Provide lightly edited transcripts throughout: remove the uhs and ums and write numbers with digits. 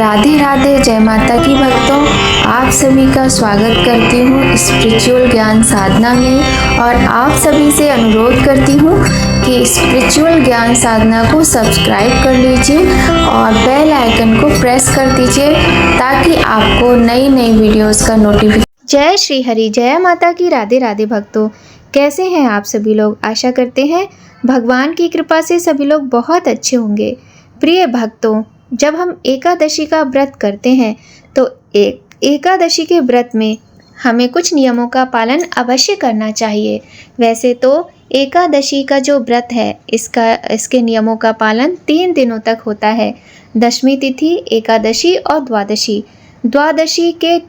राधे राधे, जय माता की भक्तों। आप सभी का स्वागत करती हूँ स्पिरिचुअल ज्ञान साधना में और आप सभी से अनुरोध करती हूँ कि स्पिरिचुअल ज्ञान साधना को सब्सक्राइब कर लीजिए और बेल आइकन को प्रेस कर दीजिए ताकि आपको नई नई वीडियोस का नोटिफिकेशन। जय श्री हरि, जय माता की। राधे राधे भक्तों, कैसे हैं आप सभी लोग। आशा करते हैं भगवान की कृपा से सभी लोग बहुत अच्छे होंगे। प्रिय भक्तों, जब हम एकादशी का व्रत करते हैं तो एकादशी के व्रत में हमें कुछ नियमों का पालन अवश्य करना चाहिए। वैसे तो एकादशी का जो व्रत है इसके नियमों का पालन 3 दिनों तक होता है। दशमी तिथि, एकादशी और द्वादशी। द्वादशी के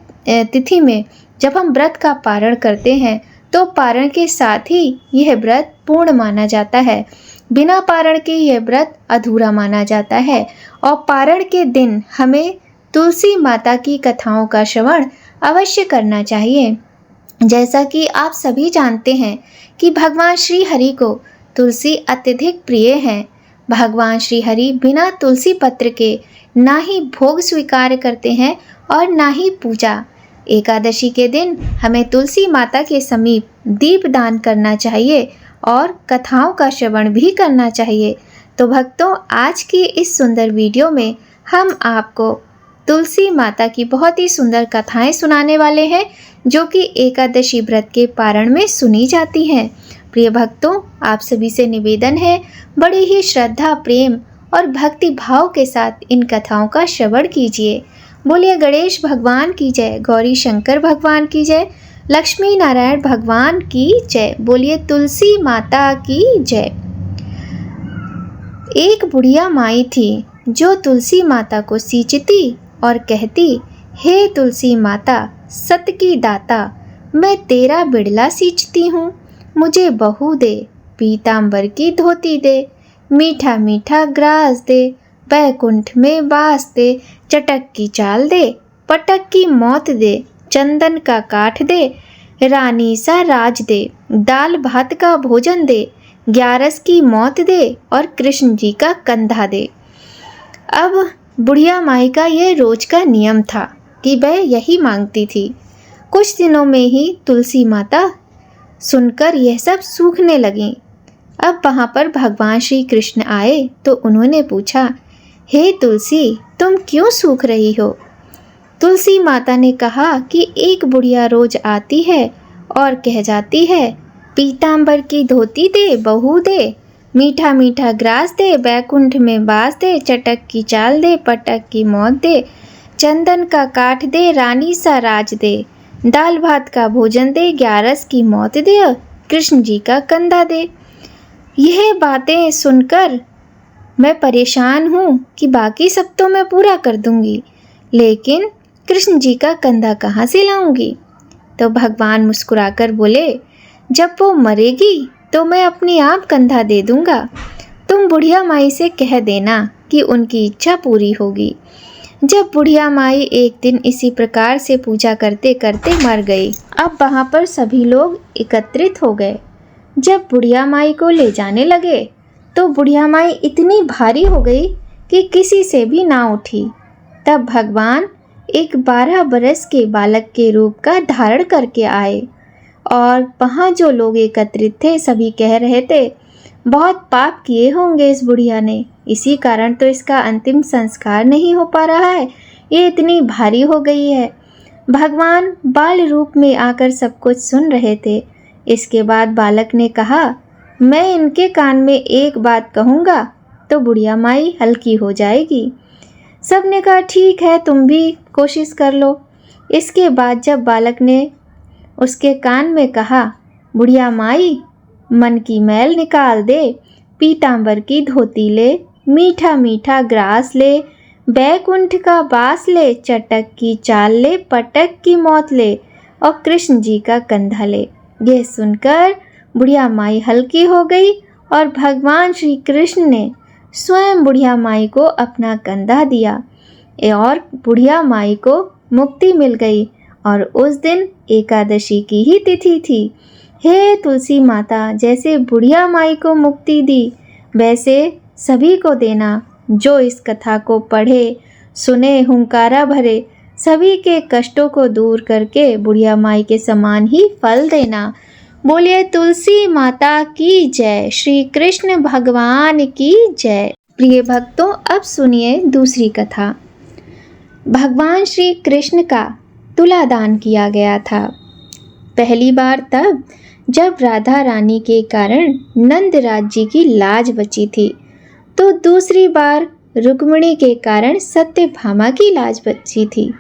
तिथि में जब हम व्रत का पारण करते हैं तो पारण के साथ ही यह व्रत पूर्ण माना जाता है। बिना पारण के यह व्रत अधूरा माना जाता है। और पारण के दिन हमें तुलसी माता की कथाओं का श्रवण अवश्य करना चाहिए। जैसा कि आप सभी जानते हैं कि भगवान श्री हरि को तुलसी अत्यधिक प्रिय है। भगवान श्री हरि बिना तुलसी पत्र के ना ही भोग स्वीकार करते हैं और ना ही पूजा। एकादशी के दिन हमें तुलसी माता के समीप दीप दान करना चाहिए और कथाओं का श्रवण भी करना चाहिए। तो भक्तों, आज की इस सुंदर वीडियो में हम आपको तुलसी माता की बहुत ही सुंदर कथाएं सुनाने वाले हैं जो कि एकादशी व्रत के पारण में सुनी जाती हैं। प्रिय भक्तों, आप सभी से निवेदन है, बड़ी ही श्रद्धा, प्रेम और भक्ति भाव के साथ इन कथाओं का श्रवण कीजिए। बोलिए गणेश भगवान की जय, गौरी शंकर भगवान की जय, लक्ष्मी नारायण भगवान की जय। बोलिए तुलसी माता की जय। एक बुढ़िया माई थी जो तुलसी माता को सींचती और कहती, हे तुलसी माता सत की दाता, मैं तेरा बिड़ला सींचती हूँ, मुझे बहू दे, पीतांबर की धोती दे, मीठा मीठा ग्रास दे, बैकुंठ में वास दे, चटक की चाल दे, पटक की मौत दे, चंदन का काठ दे, रानी सा राज दे, दाल भात का भोजन दे, 11 की मौत दे और कृष्ण जी का कंधा दे। अब बुढ़िया माई का ये रोज का नियम था कि वह यही मांगती थी। कुछ दिनों में ही तुलसी माता सुनकर यह सब सूखने लगीं। अब वहाँ पर भगवान श्री कृष्ण आए तो उन्होंने पूछा, हे तुलसी, तुम क्यों सूख रही हो। तुलसी माता ने कहा कि एक बुढ़िया रोज आती है और कह जाती है, पीतांबर की धोती दे, बहू दे, मीठा मीठा ग्रास दे, बैकुंठ में वास दे, चटक की चाल दे, पटक की मौत दे, चंदन का काठ दे, रानी सा राज दे, दाल भात का भोजन दे, 11 की मौत दे, कृष्ण जी का कंधा दे। यह बातें सुनकर मैं परेशान हूँ कि बाकी सब तो मैं पूरा कर दूंगी, लेकिन कृष्ण जी का कंधा कहाँ से लाऊंगी। तो भगवान मुस्कुराकर बोले, जब वो मरेगी तो मैं अपने आप कंधा दे दूंगा। तुम बुढ़िया माई से कह देना कि उनकी इच्छा पूरी होगी। जब बुढ़िया माई एक दिन इसी प्रकार से पूजा करते करते मर गई। अब वहाँ पर सभी लोग एकत्रित हो गए। जब बुढ़िया माई को ले जाने लगे तो बुढ़िया माई इतनी भारी हो गई कि किसी से भी ना उठी। तब भगवान एक 12 बरस के बालक के रूप का धारण करके आए और वहाँ जो लोग एकत्रित थे सभी कह रहे थे, बहुत पाप किए होंगे इस बुढ़िया ने, इसी कारण तो इसका अंतिम संस्कार नहीं हो पा रहा है, ये इतनी भारी हो गई है। भगवान बाल रूप में आकर सब कुछ सुन रहे थे। इसके बाद बालक ने कहा, मैं इनके कान में एक बात कहूँगा तो बुढ़िया माई हल्की हो जाएगी। सब ने कहा, ठीक है, तुम भी कोशिश कर लो। इसके बाद जब बालक ने उसके कान में कहा, बुढ़िया माई मन की मैल निकाल दे, पीतांबर की धोती ले, मीठा मीठा ग्रास ले, बैकुंठ का वास ले, चटक की चाल ले, पटक की मौत ले और कृष्ण जी का कंधा ले। यह सुनकर बुढ़िया माई हल्की हो गई और भगवान श्री कृष्ण ने स्वयं बुढ़िया माई को अपना कंधा दिया और बुढ़िया माई को मुक्ति मिल गई। और उस दिन एकादशी की ही तिथि थी। हे तुलसी माता, जैसे बुढ़िया माई को मुक्ति दी वैसे सभी को देना जो इस कथा को पढ़े, सुने हुंकारा भरे, सभी के कष्टों को दूर करके बुढ़िया माई के समान ही फल देना। बोलिए तुलसी माता की जय, श्री कृष्ण भगवान की जय। प्रिय भक्तों, अब सुनिए दूसरी कथा। भगवान श्री कृष्ण का तुला दान किया गया था। पहली बार तब जब राधा रानी के कारण नंद राज्य की लाज बची थी, तो दूसरी बार रुक्मिणी के कारण सत्यभामा की लाज बची थी।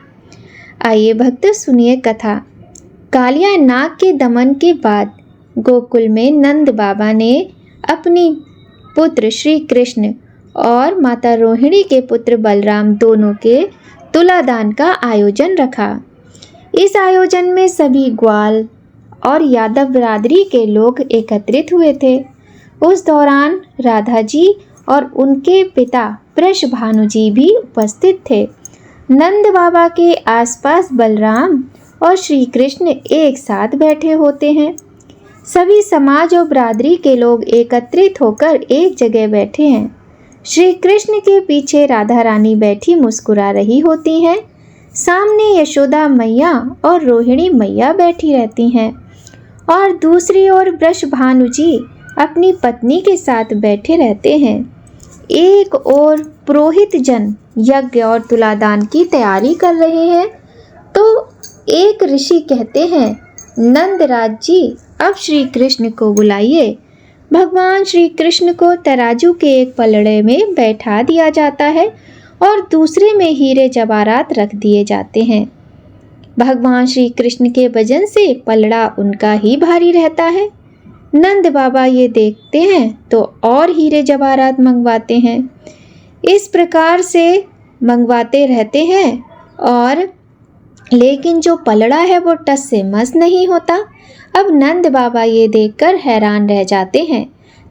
आइए भक्त सुनिए कथा। कालिया नाग के दमन के बाद गोकुल में नंद बाबा ने अपनी पुत्र श्री कृष्ण और माता रोहिणी के पुत्र बलराम दोनों के तुलादान का आयोजन रखा। इस आयोजन में सभी ग्वाल और यादव बिरादरी के लोग एकत्रित हुए थे। उस दौरान राधा जी और उनके पिता वृषभानु जी भी उपस्थित थे। नंद बाबा के आसपास बलराम और श्री कृष्ण एक साथ बैठे होते हैं। सभी समाज और बिरादरी के लोग एकत्रित होकर एक जगह बैठे हैं। श्री कृष्ण के पीछे राधा रानी बैठी मुस्कुरा रही होती हैं। सामने यशोदा मैया और रोहिणी मैया बैठी रहती हैं और दूसरी ओर वृषभानु जी अपनी पत्नी के साथ बैठे रहते हैं। एक ओर पुरोहित जन यज्ञ और तुलादान की तैयारी कर रहे हैं, तो एक ऋषि कहते हैं, नंदराज जी अब श्री कृष्ण को बुलाइए। भगवान श्री कृष्ण को तराजू के एक पलड़े में बैठा दिया जाता है और दूसरे में हीरे जवाहरात रख दिए जाते हैं। भगवान श्री कृष्ण के वजन से पलड़ा उनका ही भारी रहता है। नंद बाबा ये देखते हैं तो और हीरे जवाहरात मंगवाते हैं। इस प्रकार से मंगवाते रहते हैं और लेकिन जो पलड़ा है वो टस से मस नहीं होता। अब नंद बाबा ये देखकर हैरान रह जाते हैं।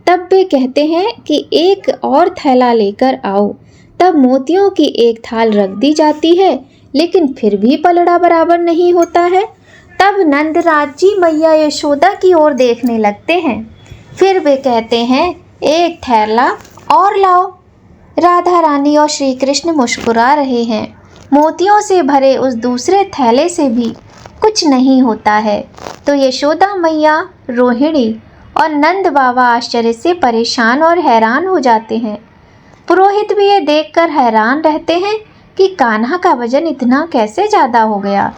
तब वे कहते हैं कि एक और थैला लेकर आओ। तब मोतियों की एक थाल रख दी जाती है, लेकिन फिर भी पलड़ा बराबर नहीं होता है। तब नंदराज जी मैया यशोदा की ओर देखने लगते हैं। फिर वे कहते हैं, एक थैला और लाओ। राधा रानी और श्री कृष्ण मुस्कुरा रहे हैं। मोतियों से भरे उस दूसरे थैले से भी कुछ नहीं होता है। तो यशोदा मैया, रोहिणी और नंद बाबा आश्चर्य से परेशान और हैरान हो जाते हैं। पुरोहित भी ये देखकर हैरान रहते हैं कि कान्हा का वजन इतना कैसे ज़्यादा हो गया।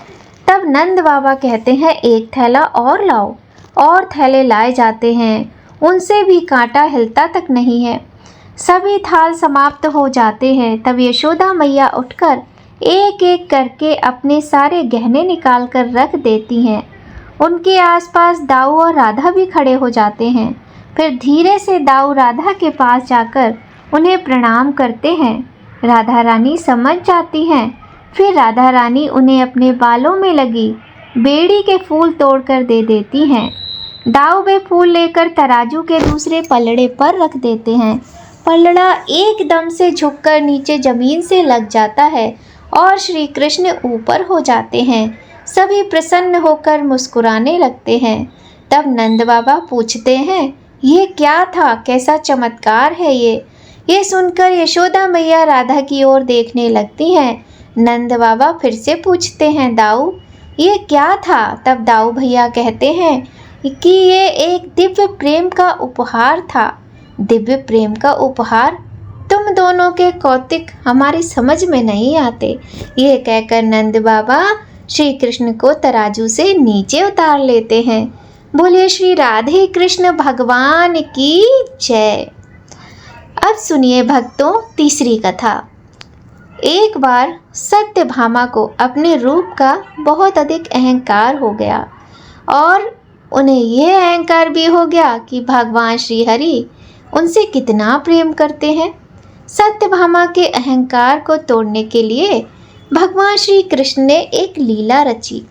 तब नंद बाबा कहते हैं, एक थैला और लाओ। और थैले लाए जाते हैं, उनसे भी कांटा हिलता तक नहीं है। सभी थाल समाप्त हो जाते हैं। तब यशोदा मैया उठकर एक एक करके अपने सारे गहने निकाल कर रख देती हैं। उनके आसपास दाऊ और राधा भी खड़े हो जाते हैं। फिर धीरे से दाऊ राधा के पास जाकर उन्हें प्रणाम करते हैं। राधा रानी समझ जाती हैं। फिर राधा रानी उन्हें अपने बालों में लगी बेड़ी के फूल तोड़कर दे देती हैं। दाऊ वे फूल लेकर तराजू के दूसरे पलड़े पर रख देते हैं। पलड़ा एकदम से झुककर नीचे जमीन से लग जाता है और श्री कृष्ण ऊपर हो जाते हैं। सभी प्रसन्न होकर मुस्कुराने लगते हैं। तब नंद बाबा पूछते हैं, ये क्या था, कैसा चमत्कार है ये सुनकर यशोदा मैया राधा की ओर देखने लगती हैं। नंद बाबा फिर से पूछते हैं, दाऊ ये क्या था? तब दाऊ भैया कहते हैं कि ये एक दिव्य प्रेम का उपहार था। दिव्य प्रेम का उपहार? तुम दोनों के कौतिक हमारी समझ में नहीं आते। ये कहकर नंद बाबा श्री कृष्ण को तराजू से नीचे उतार लेते हैं। बोलिए श्री राधे कृष्ण भगवान की जय। अब सुनिए भक्तों तीसरी कथा। एक बार सत्यभामा को अपने रूप का बहुत अधिक अहंकार हो गया और उन्हें यह अहंकार भी हो गया कि भगवान श्री हरि उनसे कितना प्रेम करते हैं। सत्यभामा के अहंकार को तोड़ने के लिए भगवान श्री कृष्ण ने एक लीला रची।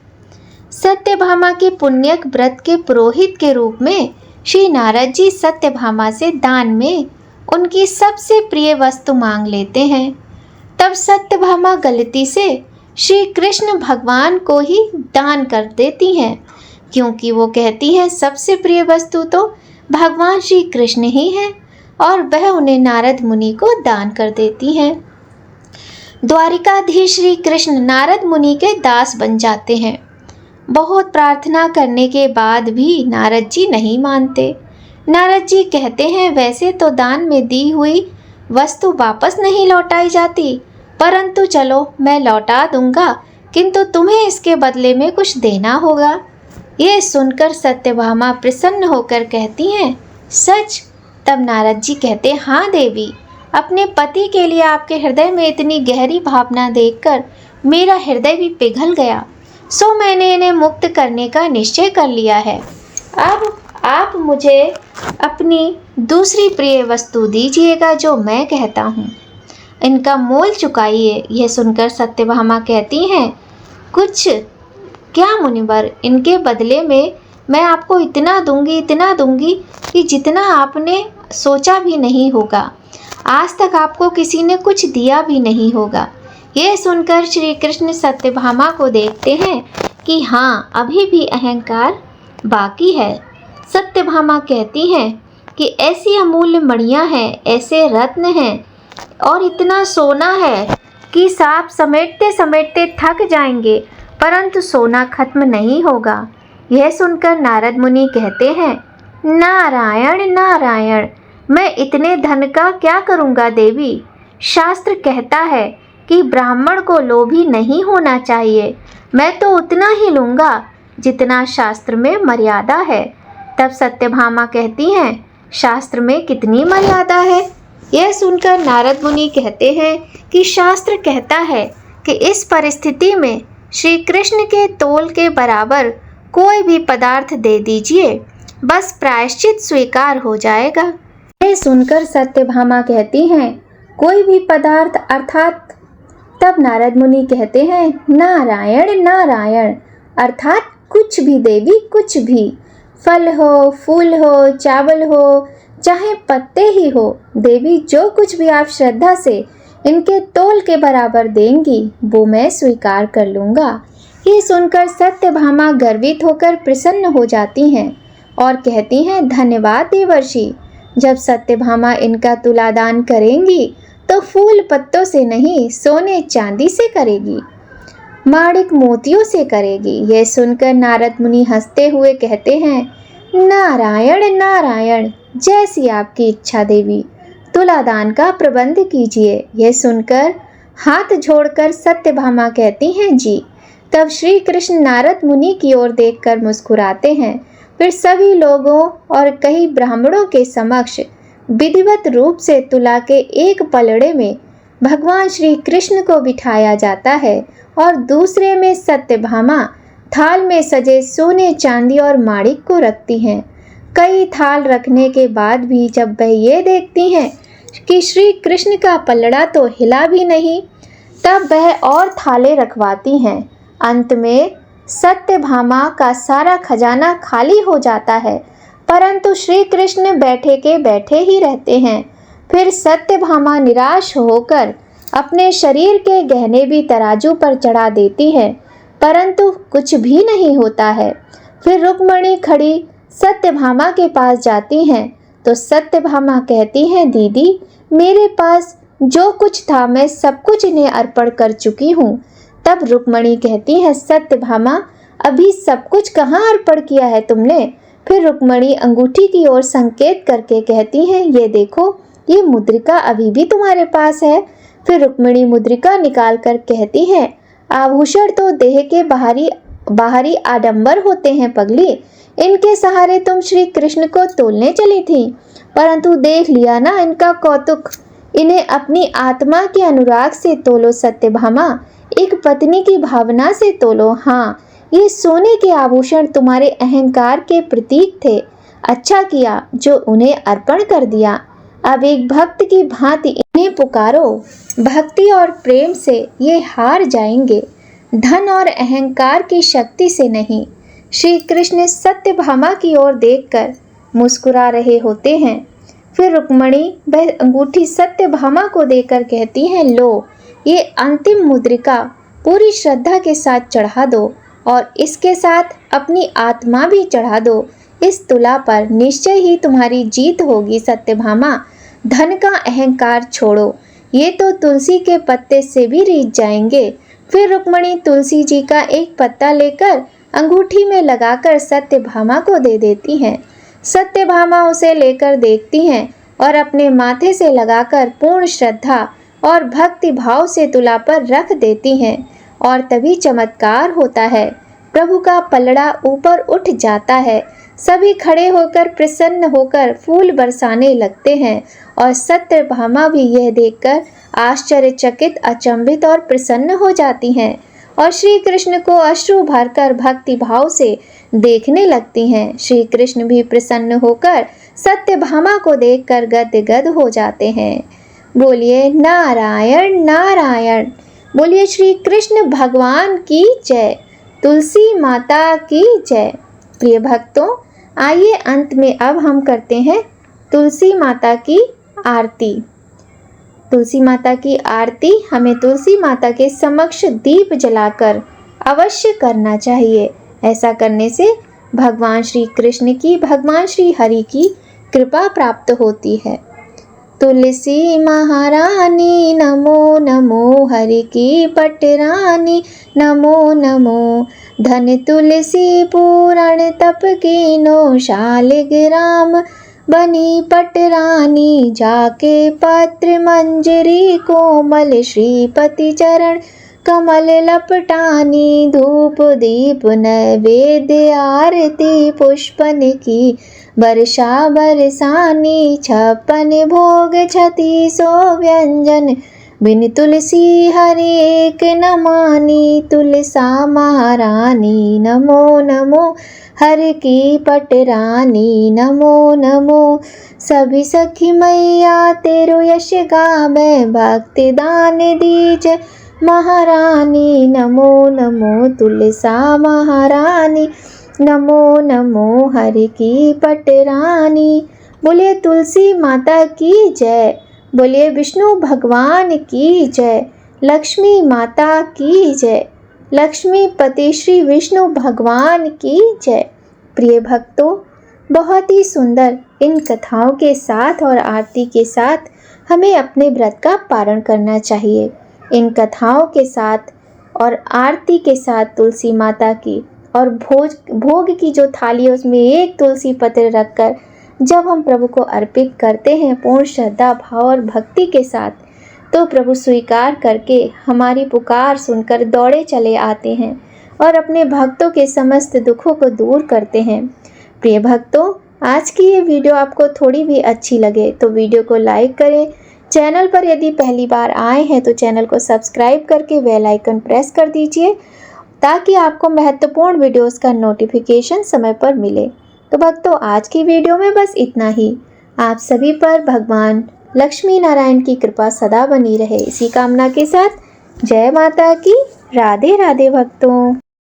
सत्यभामा के पुण्यक व्रत के पुरोहित के रूप में श्री नारद जी सत्यभामा से दान में उनकी सबसे प्रिय वस्तु मांग लेते हैं। तब सत्यभामा गलती से श्री कृष्ण भगवान को ही दान कर देती हैं, क्योंकि वो कहती हैं सबसे प्रिय वस्तु तो भगवान श्री कृष्ण ही हैं और वह उन्हें नारद मुनि को दान कर देती हैं। द्वारिकाधीश श्री कृष्ण नारद मुनि के दास बन जाते हैं। बहुत प्रार्थना करने के बाद भी नारद जी नहीं मानते। नारद जी कहते हैं, वैसे तो दान में दी हुई वस्तु वापस नहीं लौटाई जाती, परंतु चलो मैं लौटा दूंगा, किंतु तुम्हें इसके बदले में कुछ देना होगा। ये सुनकर सत्यभामा प्रसन्न होकर कहती हैं, सच? तब नारद जी कहते, हाँ देवी, अपने पति के लिए आपके हृदय में इतनी गहरी भावना देखकर मेरा हृदय भी पिघल गया, सो मैंने इन्हें मुक्त करने का निश्चय कर लिया है। अब आप मुझे अपनी दूसरी प्रिय वस्तु दीजिएगा जो मैं कहता हूँ, इनका मोल चुकाइए। यह सुनकर सत्यभामा कहती हैं, कुछ क्या मुनिवर, इनके बदले में मैं आपको इतना दूंगी कि जितना आपने सोचा भी नहीं होगा। आज तक आपको किसी ने कुछ दिया भी नहीं होगा। यह सुनकर श्री कृष्ण सत्यभामा को देखते हैं कि हाँ, अभी भी अहंकार बाकी है। सत्यभामा कहती हैं कि ऐसी अमूल्य मणियाँ हैं, ऐसे रत्न हैं और इतना सोना है कि सांप समेटते समेटते थक जाएंगे, परंतु सोना खत्म नहीं होगा। यह सुनकर नारद मुनि कहते हैं, नारायण नारायण, मैं इतने धन का क्या करूँगा देवी? शास्त्र कहता है कि ब्राह्मण को लोभी नहीं होना चाहिए। मैं तो उतना ही लूँगा जितना शास्त्र में मर्यादा है। तब सत्यभामा कहती हैं, शास्त्र में कितनी मर्यादा है? यह सुनकर नारद मुनि कहते हैं कि शास्त्र कहता है कि इस परिस्थिति में श्री कृष्ण के तोल के बराबर कोई भी पदार्थ दे दीजिए, बस प्रायश्चित स्वीकार हो जाएगा। यह सुनकर सत्यभामा कहती हैं, कोई भी पदार्थ अर्थात? तब नारद मुनि कहते हैं, नारायण नारायण, अर्थात कुछ भी देवी, कुछ भी, फल हो, फूल हो, चावल हो, चाहे पत्ते ही हो देवी, जो कुछ भी आप श्रद्धा से इनके तोल के बराबर देंगी वो मैं स्वीकार कर लूँगा। ये सुनकर सत्यभामा गर्वित होकर प्रसन्न हो जाती हैं और कहती हैं, धन्यवाद देवर्षि। जब सत्यभामा इनका तुलादान करेंगी तो फूल पत्तों से नहीं, सोने चांदी से करेगी, माणिक मोतियों से करेगी। यह सुनकर नारद मुनि हंसते हुए कहते हैं, नारायण नारायण, जैसी आपकी इच्छा देवी, तुलादान का प्रबंध कीजिए। यह सुनकर हाथ जोड़कर सत्यभामा कहती हैं, जी। तब श्री कृष्ण नारद मुनि की ओर देखकर मुस्कुराते हैं। फिर सभी लोगों और कई ब्राह्मणों के समक्ष विधिवत रूप से तुला के एक पलड़े में भगवान श्री कृष्ण को बिठाया जाता है और दूसरे में सत्यभामा थाल में सजे सोने चांदी और माणिक को रखती हैं। कई थाल रखने के बाद भी जब वह ये देखती हैं कि श्री कृष्ण का पलड़ा तो हिला भी नहीं, तब वह और थाले रखवाती हैं। अंत में सत्यभामा का सारा खजाना खाली हो जाता है, परंतु श्री कृष्ण बैठे के बैठे ही रहते हैं। फिर सत्यभामा निराश होकर अपने शरीर के गहने भी तराजू पर चढ़ा देती है, परंतु कुछ भी नहीं होता है। फिर रुक्मणी खड़ी सत्यभामा के पास जाती हैं तो सत्यभामा कहती हैं, दीदी, मेरे पास जो कुछ था मैं सब कुछ इन्हें अर्पण कर चुकी हूँ। तब रुक्मणी कहती है, सत्यभामा, अभी सब कुछ कहाँ अर्पण किया है तुमने? फिर रुक्मणी अंगूठी की ओर संकेत करके कहती हैं, ये देखो, ये मुद्रिका अभी भी तुम्हारे पास है। फिर रुक्मणी मुद्रिका निकाल कर कहती है, आभूषण तो देह के बाहरी आडंबर होते हैं पगली, इनके सहारे तुम श्री कृष्ण को तोलने चली थी, परंतु देख लिया ना इनका कौतुक। इन्हें अपनी आत्मा के अनुराग से तोलो सत्यभामा, एक पत्नी की भावना से तोलो। हाँ, ये सोने के आभूषण तुम्हारे अहंकार के प्रतीक थे, अच्छा किया जो उन्हें अर्पण कर दिया। अब एक भक्त की भांति इन्हें पुकारो, भक्ति और प्रेम से ये हार जाएंगे, धन और अहंकार की शक्ति से नहीं। श्री कृष्ण सत्यभामा की ओर देखकर मुस्कुरा रहे होते हैं। फिर रुक्मणी वह अंगूठी सत्यभामा को देकर कहती हैं, लो, ये अंतिम मुद्रिका पूरी श्रद्धा के साथ चढ़ा दो और इसके साथ अपनी आत्मा भी चढ़ा दो। इस तुला पर निश्चय ही तुम्हारी जीत होगी सत्यभामा। धन का अहंकार छोड़ो। ये तो तुलसी के पत्ते से भी रीझ जाएंगे। फिर रुक्मणी तुलसी जी का एक पत्ता लेकर अंगूठी में लगाकर सत्यभामा को दे देती हैं। सत्यभामा उसे लेकर देखती हैं और अपने माथे से लगाकर पूर्ण श्रद्धा और भक्ति भाव से तुला पर रख देती हैं और तभी चमत्कार होता है। प्रभु का पलड़ा ऊपर उठ जाता है। सभी खड़े होकर प्रसन्न होकर फूल बरसाने लगते हैं और सत्यभामा भी यह देखकर आश्चर्यचकित, अचंभित और प्रसन्न हो जाती हैं और श्री कृष्ण को अश्रु भरकर भक्ति भाव से देखने लगती हैं। श्री कृष्ण भी प्रसन्न होकर सत्यभामा को देखकर गदगद हो जाते हैं। बोलिए नारायण नारायण। बोलिए श्री कृष्ण भगवान की जय। तुलसी माता की जय। प्रिय भक्तों, आइए अंत में अब हम करते हैं तुलसी माता की आरती। तुलसी माता की आरती हमें तुलसी माता के समक्ष दीप जलाकर अवश्य करना चाहिए। ऐसा करने से भगवान श्री कृष्ण की, भगवान श्री हरि की कृपा प्राप्त होती है। तुलसी महारानी नमो नमो, हरि की पटरानी नमो नमो। धन तुलसी पूरण तप कीनो, शालिग्राम बनी पटरानी। जाके पत्र मंजरी कोमल, श्रीपति चरण कमल लपटानी। धूप दीप नैवेद्य आरती, पुष्पन की वर्षा बरसानी। 56 भोग 36 व्यंजन, बिन तुलसी हरि एक न मानी। तुलसा महारानी नमो नमो, हर की पटरानी नमो नमो। सभी सखी मैया तेरो यश गावे, भक्ति दान दीज महारानी नमो नमो। तुलसा महारानी नमो नमो, हरि की पटरानी। बोलिए तुलसी माता की जय। बोलिए विष्णु भगवान की जय। लक्ष्मी माता की जय। लक्ष्मी पति श्री विष्णु भगवान की जय। प्रिय भक्तों, बहुत ही सुंदर इन कथाओं के साथ और आरती के साथ हमें अपने व्रत का पारण करना चाहिए। इन कथाओं के साथ और आरती के साथ तुलसी माता की और भोग की जो थाली है उसमें एक तुलसी पत्र रखकर जब हम प्रभु को अर्पित करते हैं पूर्ण श्रद्धा भाव और भक्ति के साथ, तो प्रभु स्वीकार करके हमारी पुकार सुनकर दौड़े चले आते हैं और अपने भक्तों के समस्त दुखों को दूर करते हैं। प्रिय भक्तों, आज की ये वीडियो आपको थोड़ी भी अच्छी लगे तो वीडियो को लाइक करें। चैनल पर यदि पहली बार आए हैं तो चैनल को सब्सक्राइब करके बेल आइकन प्रेस कर दीजिए ताकि आपको महत्वपूर्ण वीडियोस का नोटिफिकेशन समय पर मिले। तो भक्तों, आज की वीडियो में बस इतना ही। आप सभी पर भगवान लक्ष्मी नारायण की कृपा सदा बनी रहे, इसी कामना के साथ जय माता की। राधे राधे भक्तों।